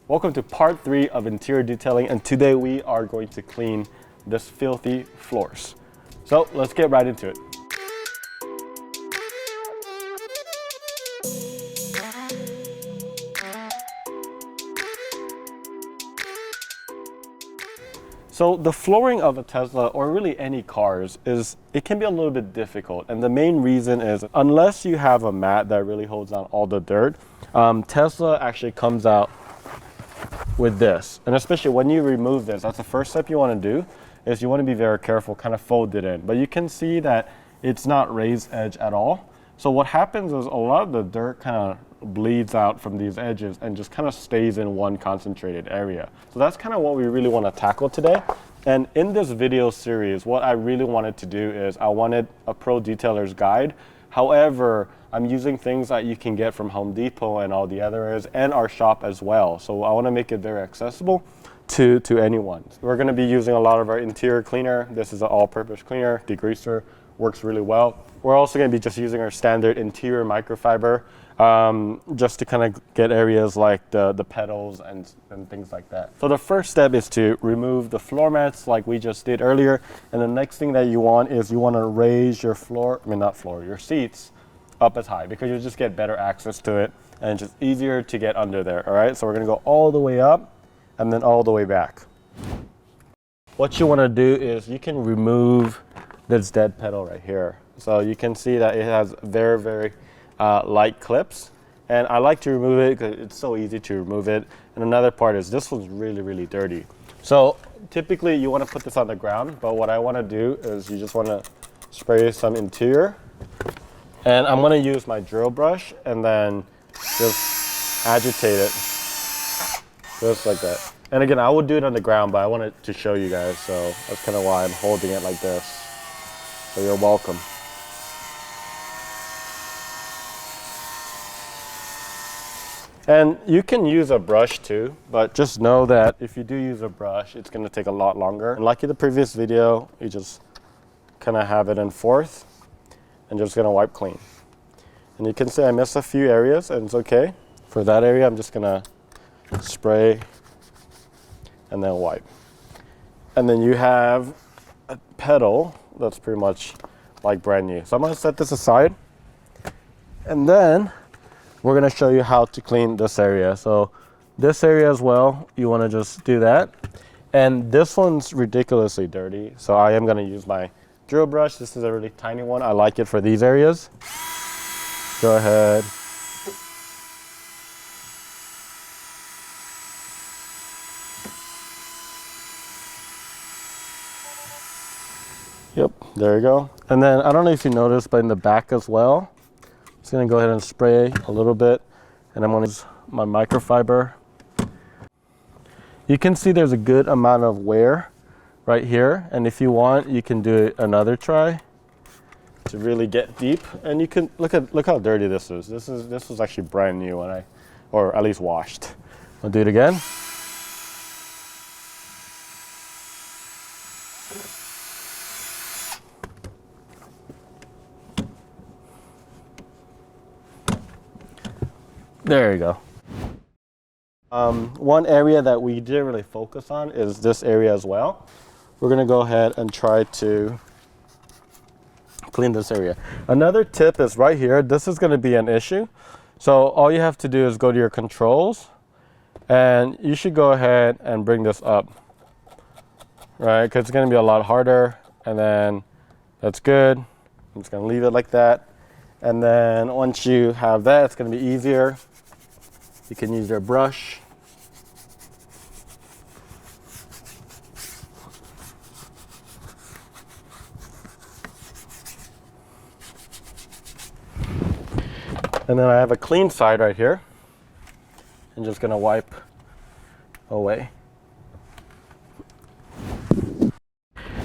Welcome to part 3 of interior detailing, and today we are going to clean this filthy floors. So let's get right into it. So the flooring of a Tesla, or really any cars, it can be a little bit difficult, and the main reason is unless you have a mat that really holds down all the dirt, Tesla actually comes out with this. And especially when you remove this, that's the first step you want to do, is you want to be very careful, kind of fold it in. But you can see that it's not raised edge at all. So what happens is a lot of the dirt kind of bleeds out from these edges and just kind of stays in one concentrated area. So that's kind of what we really want to tackle today. And in this video series, what I really wanted to do is I wanted a pro detailer's guide. However, I'm using things that you can get from Home Depot and all the other areas and our shop as well. So I want to make it very accessible to anyone. We're going to be using a lot of our interior cleaner. This is an all-purpose cleaner, degreaser, works really well. We're also going to be just using our standard interior microfiber just to kind of get areas like the pedals and things like that. So the first step is to remove the floor mats like we just did earlier. And the next thing that you want is you want to raise your your seats up as high, because you just get better access to it and it's just easier to get under there. All right, so we're going to go all the way up and then all the way back. What you want to do is you can remove this dead pedal right here. So you can see that it has very, very light clips, and I like to remove it because it's so easy to remove it. And another part is this one's really, really dirty. So typically you want to put this on the ground, but what I want to do is you just want to spray some interior, and I'm going to use my drill brush and then just agitate it just like that. And again, I would do it on the ground, but I wanted to show you guys, so that's kind of why I'm holding it like this. So you're welcome. And you can use a brush too, but just know that if you do use a brush, it's going to take a lot longer. And like in the previous video, you just kind of have it in fourth and just going to wipe clean. And you can see I missed a few areas, and it's okay. For that area, I'm just going to spray and then wipe. And then you have a pedal that's pretty much like brand new. So I'm going to set this aside, and then we're going to show you how to clean this area. So this area as well, you want to just do that. And this one's ridiculously dirty, so I am going to use my drill brush. This is a really tiny one. I like it for these areas. Go ahead. Yep, there you go. And then I don't know if you noticed, but in the back as well, I'm just gonna go ahead and spray a little bit, and I'm gonna use my microfiber. You can see there's a good amount of wear right here, and if you want, you can do another try to really get deep. And you can look how dirty this is. This was actually brand new when or at least washed. I'll do it again. There you go. One area that we didn't really focus on is this area as well. We're gonna go ahead and try to clean this area. Another tip is right here. This is gonna be an issue. So all you have to do is go to your controls, and you should go ahead and bring this up, right? Because it's gonna be a lot harder, and then that's good. I'm just gonna leave it like that. And then once you have that, it's gonna be easier. You can use your brush. And then I have a clean side right here. I'm just gonna wipe away.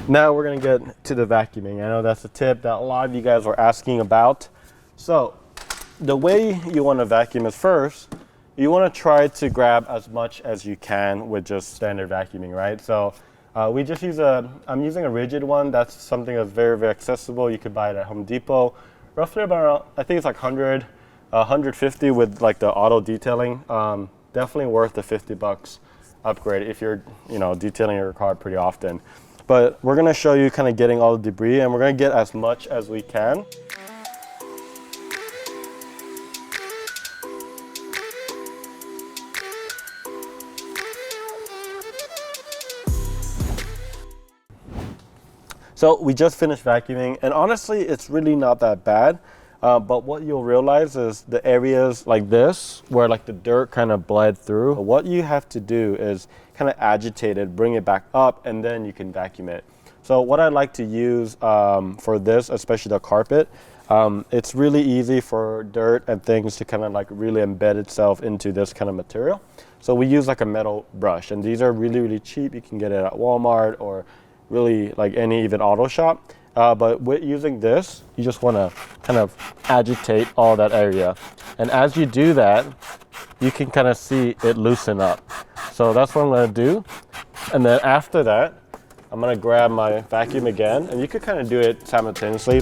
Now we're gonna get to the vacuuming. I know that's a tip that a lot of you guys were asking about. So the way you wanna vacuum is first, you want to try to grab as much as you can with just standard vacuuming, right? So we just use I'm using a rigid one. That's something that's very, very accessible. You could buy it at Home Depot. Roughly about, I think it's like 100, 150 with like the auto detailing definitely worth the 50 bucks upgrade if you're, detailing your car pretty often. But we're gonna show you kind of getting all the debris, and we're gonna get as much as we can. So we just finished vacuuming, and honestly, it's really not that bad. But what you'll realize is the areas like this, where like the dirt kind of bled through, what you have to do is kind of agitate it, bring it back up, and then you can vacuum it. So what I like to use for this, especially the carpet, it's really easy for dirt and things to kind of like really embed itself into this kind of material. So we use like a metal brush, and these are really, really cheap. You can get it at Walmart or really like any even auto shop. But with using this, you just want to kind of agitate all that area. And as you do that, you can kind of see it loosen up. So that's what I'm going to do. And then after that, I'm going to grab my vacuum again, and you could kind of do it simultaneously.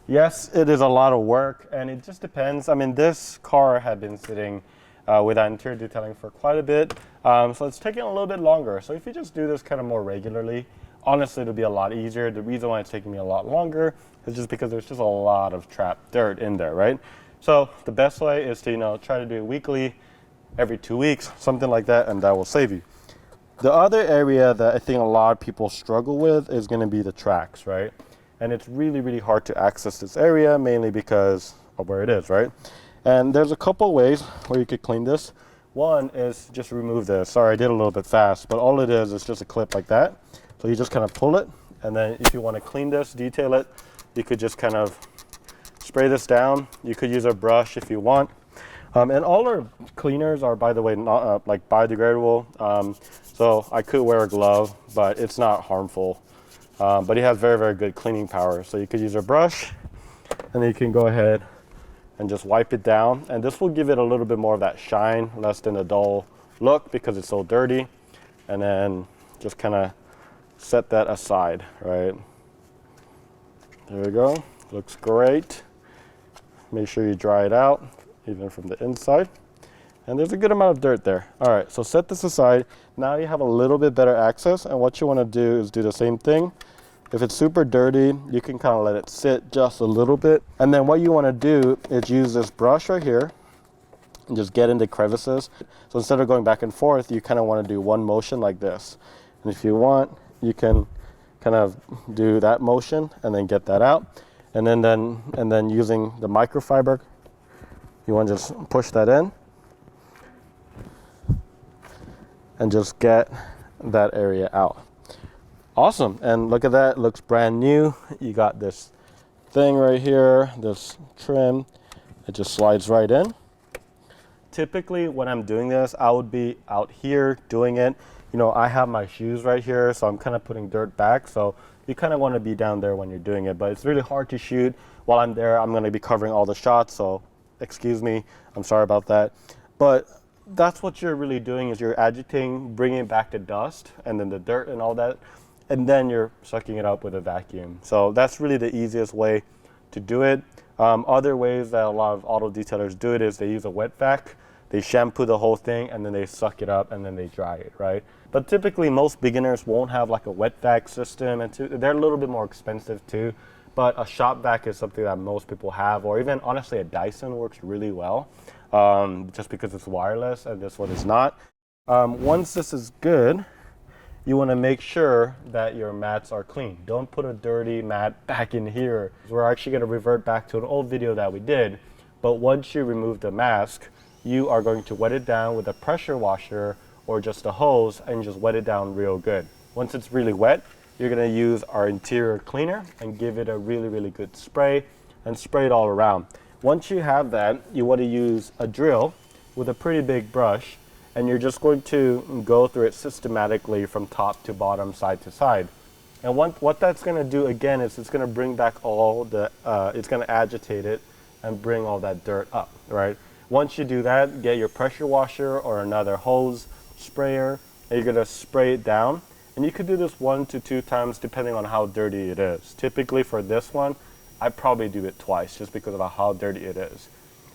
Yes, it is a lot of work, and it just depends. I mean, this car had been sitting without interior detailing for quite a bit, so it's taking a little bit longer. So if you just do this kind of more regularly, honestly, it'll be a lot easier. The reason why it's taking me a lot longer is just because there's just a lot of trapped dirt in there, right? So the best way is to, try to do it weekly, every 2 weeks, something like that, and that will save you. The other area that I think a lot of people struggle with is going to be the tracks, right? And it's really, really hard to access this area, mainly because of where it is, right? And there's a couple ways where you could clean this. One is just remove this. Sorry, I did a little bit fast, but all it is just a clip like that. So you just kind of pull it, and then if you want to clean this, detail it, you could just kind of spray this down. You could use a brush if you want. And all our cleaners are, by the way, not like biodegradable. So I could wear a glove, but it's not harmful. But it has very, very good cleaning power. So you could use a brush, and then you can go ahead and just wipe it down. And this will give it a little bit more of that shine, less than a dull look because it's so dirty. And then just kind of set that aside, right? There we go. Looks great. Make sure you dry it out, even from the inside. And there's a good amount of dirt there. All right, so set this aside. Now you have a little bit better access, and what you want to do is do the same thing. If it's super dirty, you can kind of let it sit just a little bit. And then what you want to do is use this brush right here and just get into crevices. So instead of going back and forth, you kind of want to do one motion like this. And if you want, you can kind of do that motion and then get that out. And then using the microfiber, you want to just push that in and just get that area out. Awesome, and look at that, it looks brand new. You got this thing right here, this trim, it just slides right in. Typically when I'm doing this, I would be out here doing it. I have my shoes right here, so I'm kind of putting dirt back, so you kind of want to be down there when you're doing it, but it's really hard to shoot. While I'm there, I'm going to be covering all the shots, so excuse me, I'm sorry about that. But that's what you're really doing, is you're agitating, bringing back the dust and then the dirt and all that, and then you're sucking it up with a vacuum. So that's really the easiest way to do it. Other ways that a lot of auto detailers do it is they use a wet vac. They shampoo the whole thing and then they suck it up and then they dry it, right? But typically most beginners won't have like a wet vac system, and they're a little bit more expensive too. But a shop vac is something that most people have, or even honestly a Dyson works really well, just because it's wireless, and this one is not. Once this is good, you want to make sure that your mats are clean. Don't put a dirty mat back in here. We're actually going to revert back to an old video that we did, but once you remove the mask, you are going to wet it down with a pressure washer or just a hose and just wet it down real good. Once it's really wet, you're going to use our interior cleaner and give it a really, really good spray and spray it all around. Once you have that, you want to use a drill with a pretty big brush, and you're just going to go through it systematically from top to bottom, side to side. And what that's going to do again is it's going to bring back all the, it's going to agitate it and bring all that dirt up, right? Once you do that, get your pressure washer or another hose sprayer, and you're gonna spray it down. And you could do this 1 to 2 times depending on how dirty it is. Typically for this one, I probably do it twice just because of how dirty it is.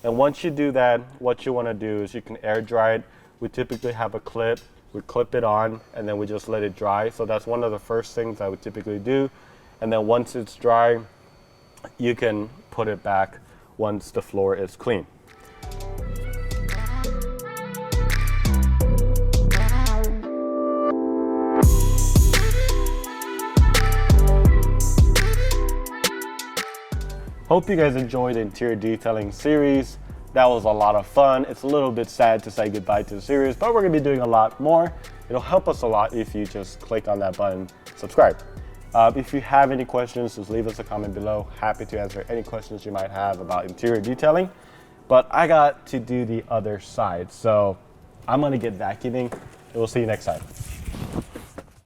And once you do that, what you wanna do is you can air dry it. We typically have a clip, we clip it on, and then we just let it dry. So that's one of the first things I would typically do. And then once it's dry, you can put it back once the floor is clean. Hope you guys enjoyed the interior detailing series. That was a lot of fun. It's a little bit sad to say goodbye to the series, but we're gonna be doing a lot more. It'll help us a lot if you just click on that button, subscribe. If you have any questions, just leave us a comment below. Happy to answer any questions you might have about interior detailing. But I got to do the other side, so I'm gonna get vacuuming, and we'll see you next time.